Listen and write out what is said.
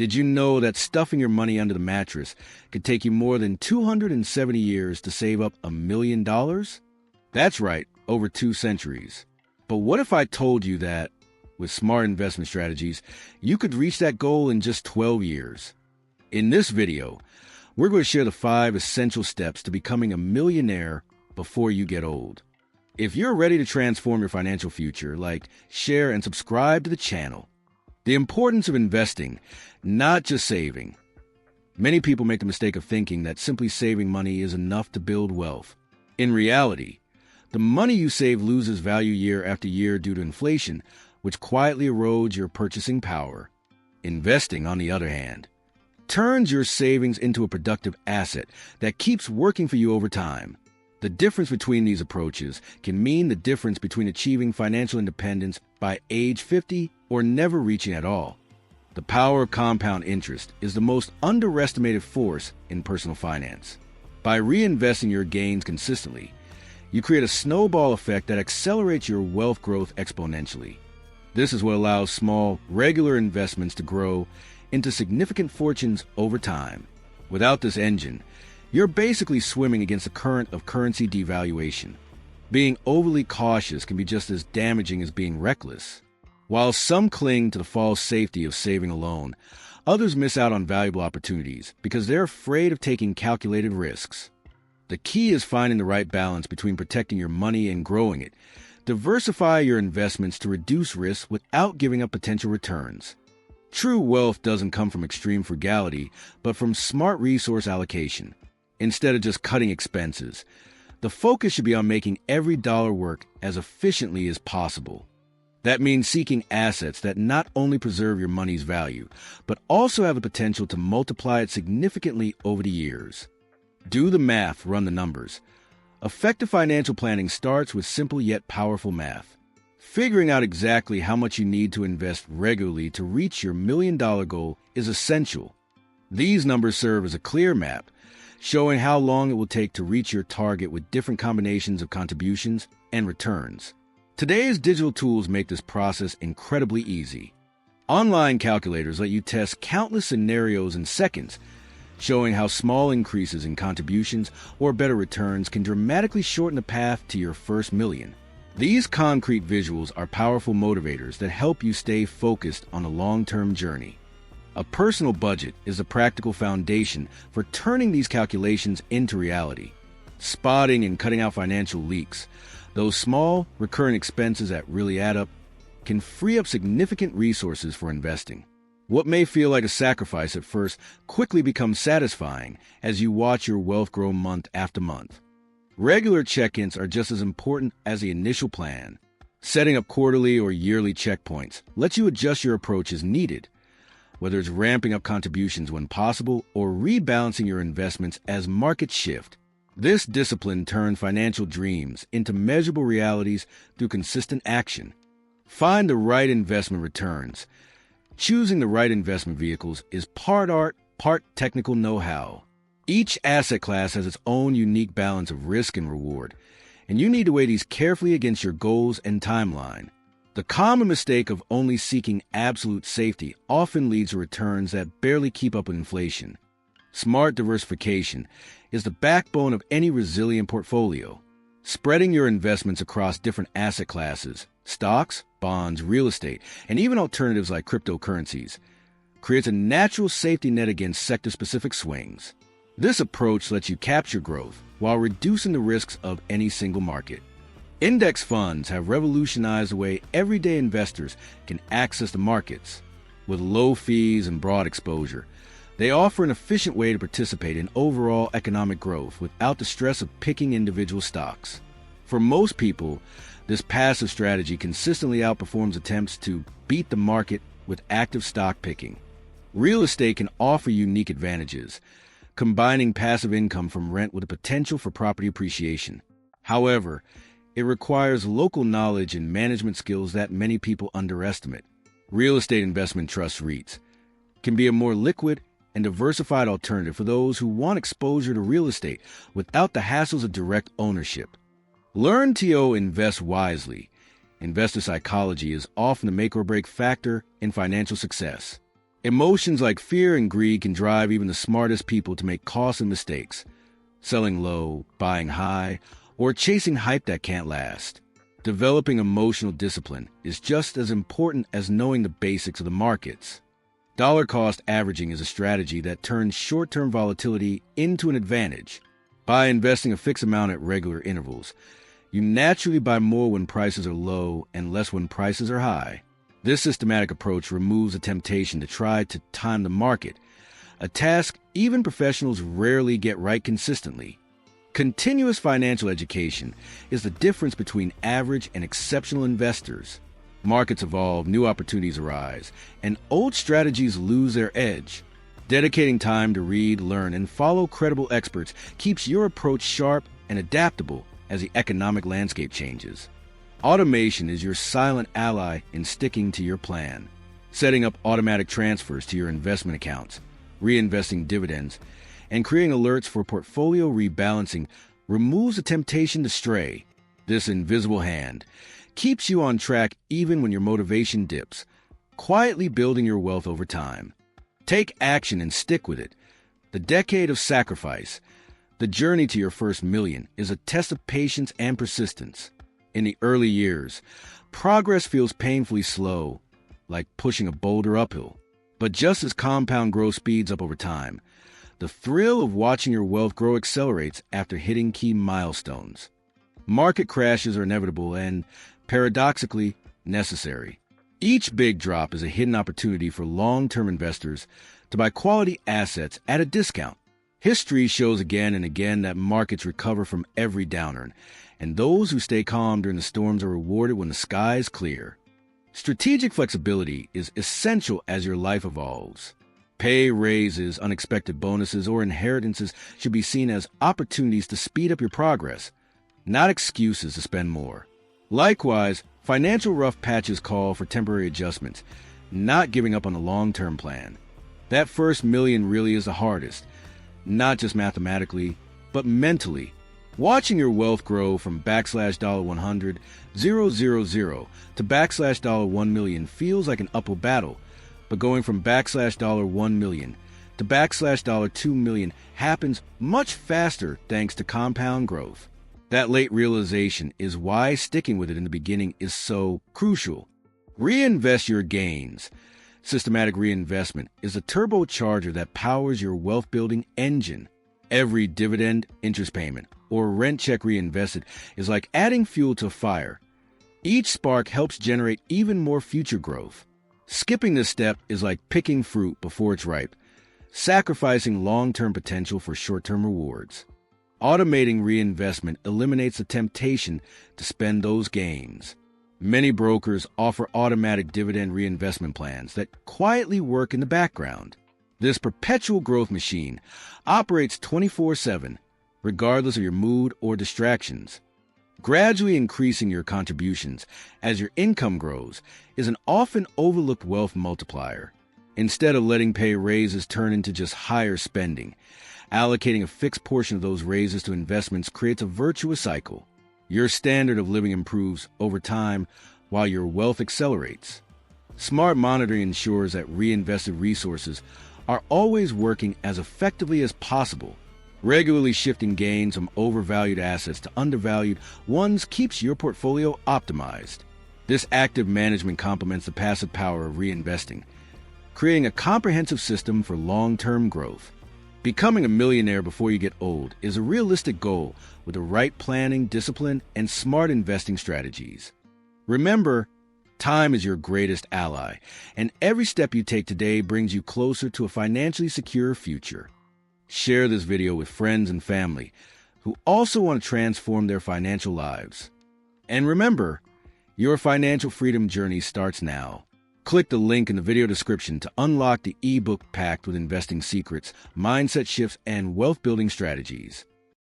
Did you know that stuffing your money under the mattress could take you more than 270 years to save up $1 million? That's right, over 2 centuries. But what if I told you that, with smart investment strategies, you could reach that goal in just 12 years? In this video, we're going to share the 5 essential steps to becoming a millionaire before you get old. If you're ready to transform your financial future, like, share, and subscribe to the channel. The importance of investing, not just saving. Many people make the mistake of thinking that simply saving money is enough to build wealth. In reality, the money you save loses value year after year due to inflation, which quietly erodes your purchasing power. Investing, on the other hand, turns your savings into a productive asset that keeps working for you over time. The difference between these approaches can mean the difference between achieving financial independence by age 50 or never reaching at all. The power of compound interest is the most underestimated force in personal finance. By reinvesting your gains consistently, you create a snowball effect that accelerates your wealth growth exponentially. This is what allows small, regular investments to grow into significant fortunes over time. Without this engine, you're basically swimming against the current of currency devaluation. Being overly cautious can be just as damaging as being reckless. While some cling to the false safety of saving alone, others miss out on valuable opportunities because they're afraid of taking calculated risks. The key is finding the right balance between protecting your money and growing it. Diversify your investments to reduce risk without giving up potential returns. True wealth doesn't come from extreme frugality, but from smart resource allocation. Instead of just cutting expenses, the focus should be on making every dollar work as efficiently as possible. That means seeking assets that not only preserve your money's value, but also have the potential to multiply it significantly over the years. Do the math, run the numbers. Effective financial planning starts with simple yet powerful math. Figuring out exactly how much you need to invest regularly to reach your $1 million goal is essential. These numbers serve as a clear map, showing how long it will take to reach your target with different combinations of contributions and returns. Today's digital tools make this process incredibly easy. Online calculators let you test countless scenarios in seconds, showing how small increases in contributions or better returns can dramatically shorten the path to your first million. These concrete visuals are powerful motivators that help you stay focused on a long-term journey. A personal budget is a practical foundation for turning these calculations into reality. Spotting and cutting out financial leaks, those small, recurring expenses that really add up, can free up significant resources for investing. What may feel like a sacrifice at first quickly becomes satisfying as you watch your wealth grow month after month. Regular check-ins are just as important as the initial plan. Setting up quarterly or yearly checkpoints lets you adjust your approach as needed, whether it's ramping up contributions when possible or rebalancing your investments as markets shift. This discipline turns financial dreams into measurable realities through consistent action. Find the right investment returns. Choosing the right investment vehicles is part art, part technical know-how. Each asset class has its own unique balance of risk and reward, and you need to weigh these carefully against your goals and timeline. The common mistake of only seeking absolute safety often leads to returns that barely keep up with inflation. Smart diversification is the backbone of any resilient portfolio. Spreading your investments across different asset classes, stocks, bonds, real estate, and even alternatives like cryptocurrencies, creates a natural safety net against sector-specific swings. This approach lets you capture growth while reducing the risks of any single market. Index funds have revolutionized the way everyday investors can access the markets. With low fees and broad exposure, they offer an efficient way to participate in overall economic growth without the stress of picking individual stocks. For most people, this passive strategy consistently outperforms attempts to beat the market with active stock picking. Real estate can offer unique advantages, combining passive income from rent with the potential for property appreciation. However, it requires local knowledge and management skills that many people underestimate. Real estate investment trust REITs can be a more liquid and diversified alternative for those who want exposure to real estate without the hassles of direct ownership. Learn to invest wisely. Investor psychology is often the make or break factor in financial success. Emotions like fear and greed can drive even the smartest people to make costly mistakes, selling low, buying high, or chasing hype that can't last. Developing emotional discipline is just as important as knowing the basics of the markets. Dollar cost averaging is a strategy that turns short-term volatility into an advantage. By investing a fixed amount at regular intervals, you naturally buy more when prices are low and less when prices are high. This systematic approach removes the temptation to try to time the market, a task even professionals rarely get right consistently. Continuous financial education is the difference between average and exceptional investors. Markets evolve, new opportunities arise, and old strategies lose their edge. Dedicating time to read, learn, and follow credible experts keeps your approach sharp and adaptable as the economic landscape changes. Automation is your silent ally in sticking to your plan. Setting up automatic transfers to your investment accounts, reinvesting dividends, and creating alerts for portfolio rebalancing removes the temptation to stray. This invisible hand keeps you on track even when your motivation dips, quietly building your wealth over time. Take action and stick with it. The decade of sacrifice, the journey to your first million, is a test of patience and persistence. In the early years, progress feels painfully slow, like pushing a boulder uphill. But just as compound growth speeds up over time, the thrill of watching your wealth grow accelerates after hitting key milestones. Market crashes are inevitable and, paradoxically, necessary. Each big drop is a hidden opportunity for long-term investors to buy quality assets at a discount. History shows again and again that markets recover from every downturn, and those who stay calm during the storms are rewarded when the skies clear. Strategic flexibility is essential as your life evolves. Pay raises, unexpected bonuses, or inheritances should be seen as opportunities to speed up your progress, not excuses to spend more. Likewise, financial rough patches call for temporary adjustments, not giving up on the long-term plan. That first million really is the hardest, not just mathematically, but mentally. Watching your wealth grow from $$100,000 to $1 million feels like an uphill battle, but going from $1 million to $2 million happens much faster thanks to compound growth. That late realization is why sticking with it in the beginning is so crucial. Reinvest your gains. Systematic reinvestment is a turbocharger that powers your wealth-building engine. Every dividend, interest payment, or rent check reinvested is like adding fuel to a fire. Each spark helps generate even more future growth. Skipping this step is like picking fruit before it's ripe, sacrificing long-term potential for short-term rewards. Automating reinvestment eliminates the temptation to spend those gains. Many brokers offer automatic dividend reinvestment plans that quietly work in the background. This perpetual growth machine operates 24/7, regardless of your mood or distractions. Gradually increasing your contributions as your income grows is an often overlooked wealth multiplier. Instead of letting pay raises turn into just higher spending, allocating a fixed portion of those raises to investments creates a virtuous cycle. Your standard of living improves over time while your wealth accelerates. Smart monitoring ensures that reinvested resources are always working as effectively as possible. Regularly shifting gains from overvalued assets to undervalued ones keeps your portfolio optimized. This active management complements the passive power of reinvesting, creating a comprehensive system for long-term growth. Becoming a millionaire before you get old is a realistic goal with the right planning, discipline, and smart investing strategies. Remember, time is your greatest ally, and every step you take today brings you closer to a financially secure future. Share this video with friends and family who also want to transform their financial lives. And remember, your financial freedom journey starts now. Click the link in the video description to unlock the ebook packed with investing secrets, mindset shifts, and wealth-building strategies.